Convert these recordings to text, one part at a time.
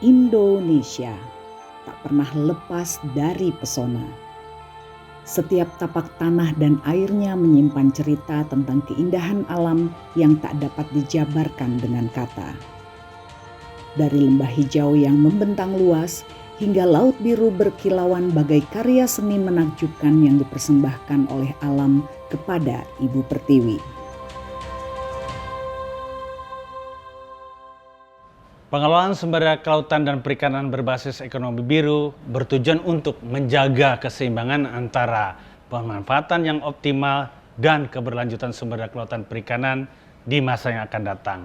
Indonesia tak pernah lepas dari pesona. Setiap tapak tanah dan airnya menyimpan cerita tentang keindahan alam yang tak dapat dijabarkan dengan kata. Dari lembah hijau yang membentang luas hingga laut biru berkilauan bagai karya seni menakjubkan yang dipersembahkan oleh alam kepada Ibu Pertiwi. Pengelolaan sumber daya kelautan dan perikanan berbasis ekonomi biru bertujuan untuk menjaga keseimbangan antara pemanfaatan yang optimal dan keberlanjutan sumber daya kelautan perikanan di masa yang akan datang.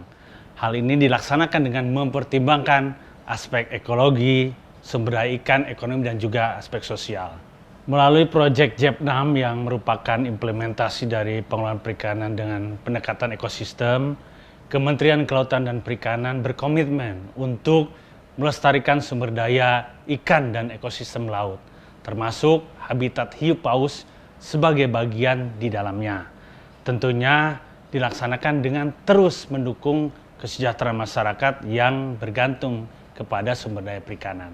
Hal ini dilaksanakan dengan mempertimbangkan aspek ekologi, sumber daya ikan, ekonomi, dan juga aspek sosial. Melalui proyek JEP6 yang merupakan implementasi dari pengelolaan perikanan dengan pendekatan ekosistem, Kementerian Kelautan dan Perikanan berkomitmen untuk melestarikan sumber daya ikan dan ekosistem laut, termasuk habitat hiu paus sebagai bagian di dalamnya. Tentunya dilaksanakan dengan terus mendukung kesejahteraan masyarakat yang bergantung kepada sumber daya perikanan.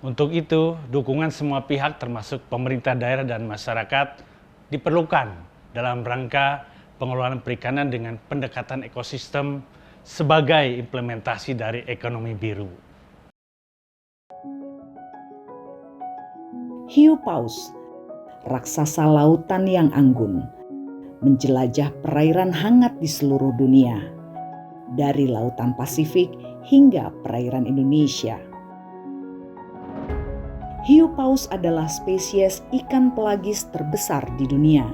Untuk itu, dukungan semua pihak termasuk pemerintah daerah dan masyarakat diperlukan dalam rangka pengelolaan perikanan dengan pendekatan ekosistem sebagai implementasi dari ekonomi biru. Hiu paus, raksasa lautan yang anggun, menjelajah perairan hangat di seluruh dunia, dari lautan Pasifik hingga perairan Indonesia. Hiu paus adalah spesies ikan pelagis terbesar di dunia,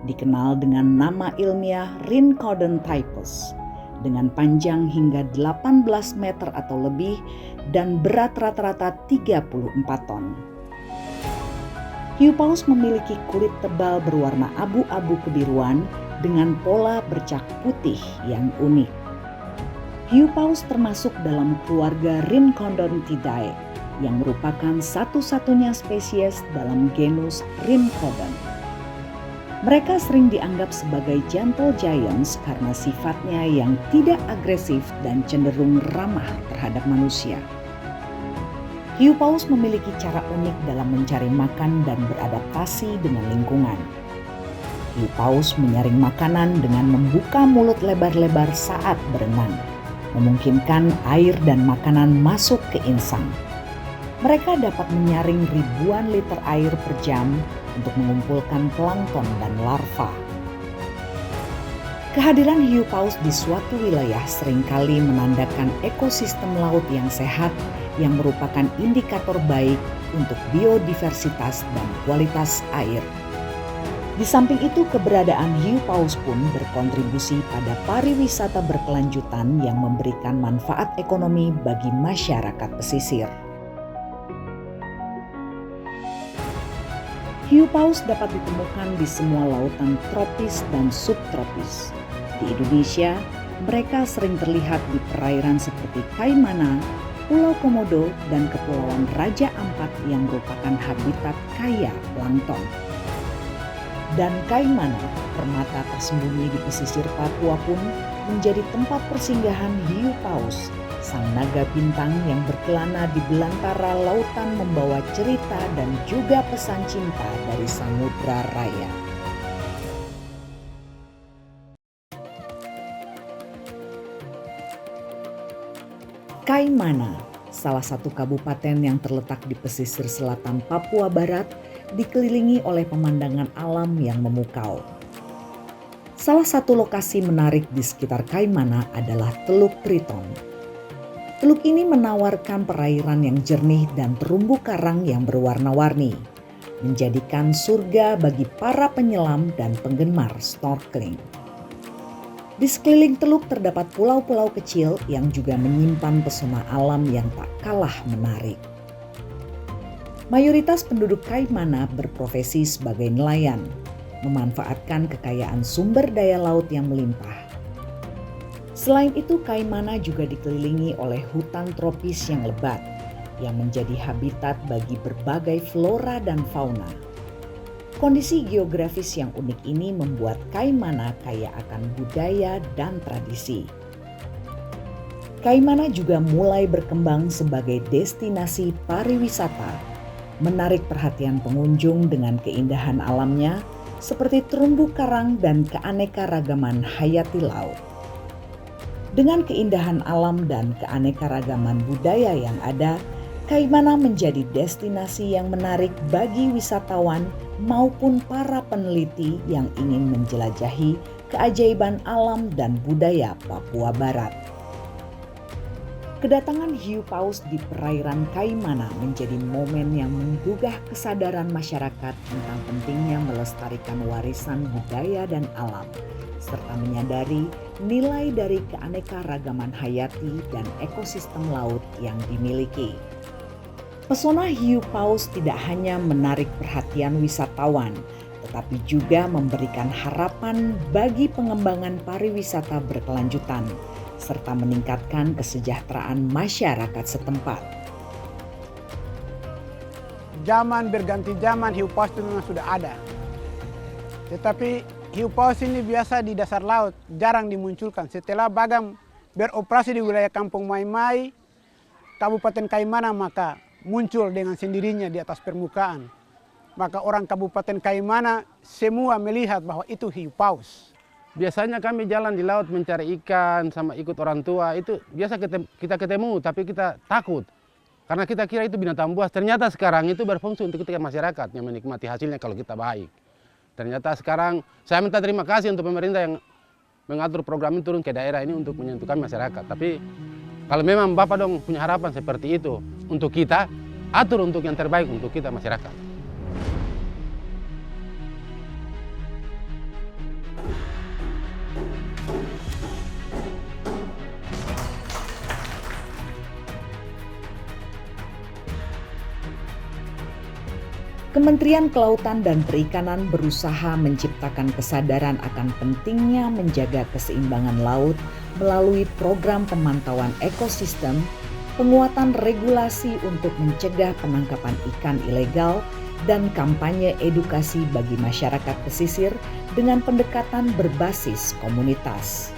dikenal dengan nama ilmiah Rhincodon typus, dengan panjang hingga 18 meter atau lebih dan berat rata-rata 34 ton. Hiu paus memiliki kulit tebal berwarna abu-abu kebiruan dengan pola bercak putih yang unik. Hiu paus termasuk dalam keluarga Rhincodontidae yang merupakan satu-satunya spesies dalam genus Rhincodon. Mereka sering dianggap sebagai gentle giants karena sifatnya yang tidak agresif dan cenderung ramah terhadap manusia. Hiu paus memiliki cara unik dalam mencari makan dan beradaptasi dengan lingkungan. Hiu paus menyaring makanan dengan membuka mulut lebar-lebar saat berenang, memungkinkan air dan makanan masuk ke insang. Mereka dapat menyaring ribuan liter air per jam untuk mengumpulkan plankton dan larva. Kehadiran hiu paus di suatu wilayah seringkali menandakan ekosistem laut yang sehat yang merupakan indikator baik untuk biodiversitas dan kualitas air. Di samping itu, keberadaan hiu paus pun berkontribusi pada pariwisata berkelanjutan yang memberikan manfaat ekonomi bagi masyarakat pesisir. Hiu paus dapat ditemukan di semua lautan tropis dan subtropis. Di Indonesia, mereka sering terlihat di perairan seperti Kaimana, Pulau Komodo, dan Kepulauan Raja Ampat yang merupakan habitat kaya plankton. Dan Kaimana, permata tersembunyi di pesisir Papua pun menjadi tempat persinggahan hiu paus, sang naga bintang yang berkelana di belantara lautan membawa cerita dan juga pesan cinta dari samudra raya. Kaimana, salah satu kabupaten yang terletak di pesisir selatan Papua Barat, dikelilingi oleh pemandangan alam yang memukau. Salah satu lokasi menarik di sekitar Kaimana adalah Teluk Triton. Teluk ini menawarkan perairan yang jernih dan terumbu karang yang berwarna-warni, menjadikan surga bagi para penyelam dan penggemar snorkeling. Di sekeliling teluk terdapat pulau-pulau kecil yang juga menyimpan pesona alam yang tak kalah menarik. Mayoritas penduduk Kaimana berprofesi sebagai nelayan, memanfaatkan kekayaan sumber daya laut yang melimpah. Selain itu, Kaimana juga dikelilingi oleh hutan tropis yang lebat, yang menjadi habitat bagi berbagai flora dan fauna. Kondisi geografis yang unik ini membuat Kaimana kaya akan budaya dan tradisi. Kaimana juga mulai berkembang sebagai destinasi pariwisata, menarik perhatian pengunjung dengan keindahan alamnya seperti terumbu karang dan keanekaragaman hayati laut. Dengan keindahan alam dan keanekaragaman budaya yang ada, Kaimana menjadi destinasi yang menarik bagi wisatawan maupun para peneliti yang ingin menjelajahi keajaiban alam dan budaya Papua Barat. Kedatangan hiu paus di perairan Kaimana menjadi momen yang menggugah kesadaran masyarakat tentang pentingnya melestarikan warisan budaya dan alam, serta menyadari nilai dari keanekaragaman hayati dan ekosistem laut yang dimiliki. Pesona hiu paus tidak hanya menarik perhatian wisatawan, tetapi juga memberikan harapan bagi pengembangan pariwisata berkelanjutan, serta meningkatkan kesejahteraan masyarakat setempat. Zaman berganti zaman, hiu paus itu memang sudah ada. Tetapi hiu paus ini biasa di dasar laut, jarang dimunculkan. Setelah Bagam beroperasi di wilayah Kampung Maimai, Kabupaten Kaimana, maka muncul dengan sendirinya di atas permukaan. Maka orang Kabupaten Kaimana semua melihat bahwa itu hiu paus. Biasanya kami jalan di laut mencari ikan sama ikut orang tua, itu biasa kita ketemu tapi kita takut. Karena kita kira itu binatang buas, ternyata sekarang itu berfungsi untuk kita masyarakat yang menikmati hasilnya kalau kita baik. Ternyata sekarang saya minta terima kasih untuk pemerintah yang mengatur program ini turun ke daerah ini untuk menyentuhkan masyarakat. Tapi kalau memang Bapak dong punya harapan seperti itu untuk kita, atur untuk yang terbaik untuk kita masyarakat. Kementerian Kelautan dan Perikanan berusaha menciptakan kesadaran akan pentingnya menjaga keseimbangan laut melalui program pemantauan ekosistem, penguatan regulasi untuk mencegah penangkapan ikan ilegal, dan kampanye edukasi bagi masyarakat pesisir dengan pendekatan berbasis komunitas.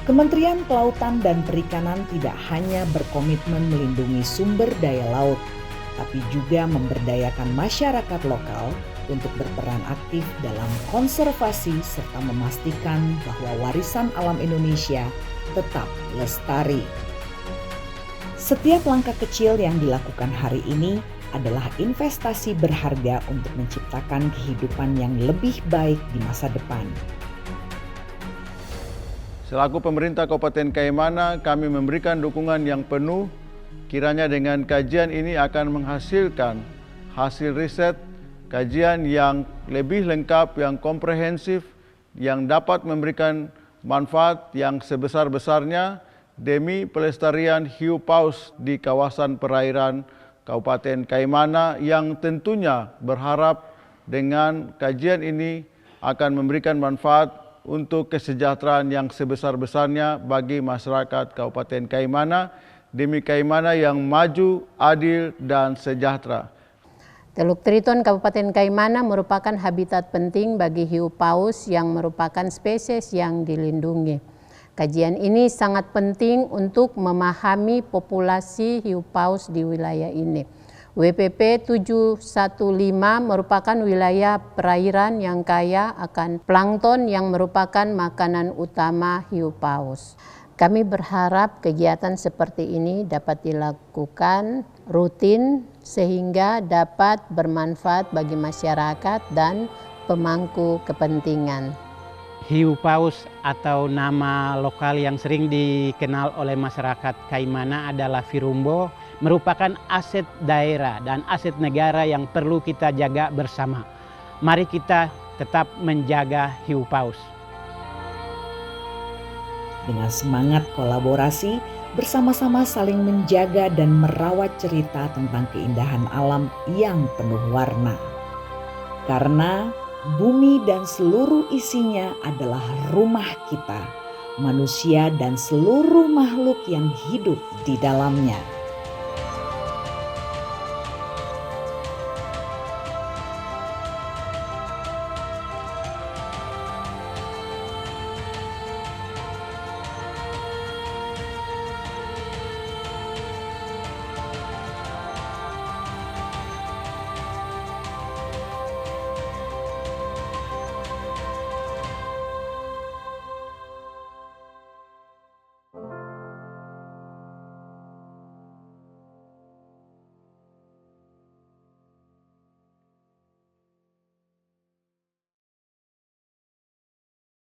Kementerian Kelautan dan Perikanan tidak hanya berkomitmen melindungi sumber daya laut, tapi juga memberdayakan masyarakat lokal untuk berperan aktif dalam konservasi serta memastikan bahwa warisan alam Indonesia tetap lestari. Setiap langkah kecil yang dilakukan hari ini adalah investasi berharga untuk menciptakan kehidupan yang lebih baik di masa depan. Selaku pemerintah Kabupaten Kaimana, kami memberikan dukungan yang penuh. Kiranya dengan kajian ini akan menghasilkan hasil riset, kajian yang lebih lengkap, yang komprehensif, yang dapat memberikan manfaat yang sebesar-besarnya demi pelestarian hiu paus di kawasan perairan Kabupaten Kaimana, yang tentunya berharap dengan kajian ini akan memberikan manfaat untuk kesejahteraan yang sebesar-besarnya bagi masyarakat Kabupaten Kaimana, demi Kaimana yang maju, adil, dan sejahtera. Teluk Triton Kabupaten Kaimana merupakan habitat penting bagi hiu paus yang merupakan spesies yang dilindungi. Kajian ini sangat penting untuk memahami populasi hiu paus di wilayah ini. WPP 715 merupakan wilayah perairan yang kaya akan plankton yang merupakan makanan utama hiu paus. Kami berharap kegiatan seperti ini dapat dilakukan rutin sehingga dapat bermanfaat bagi masyarakat dan pemangku kepentingan. Hiu paus atau nama lokal yang sering dikenal oleh masyarakat Kaimana adalah virumbo, merupakan aset daerah dan aset negara yang perlu kita jaga bersama. Mari kita tetap menjaga hiu paus. Dengan semangat kolaborasi, bersama-sama saling menjaga dan merawat cerita tentang keindahan alam yang penuh warna. Karena bumi dan seluruh isinya adalah rumah kita, manusia dan seluruh makhluk yang hidup di dalamnya.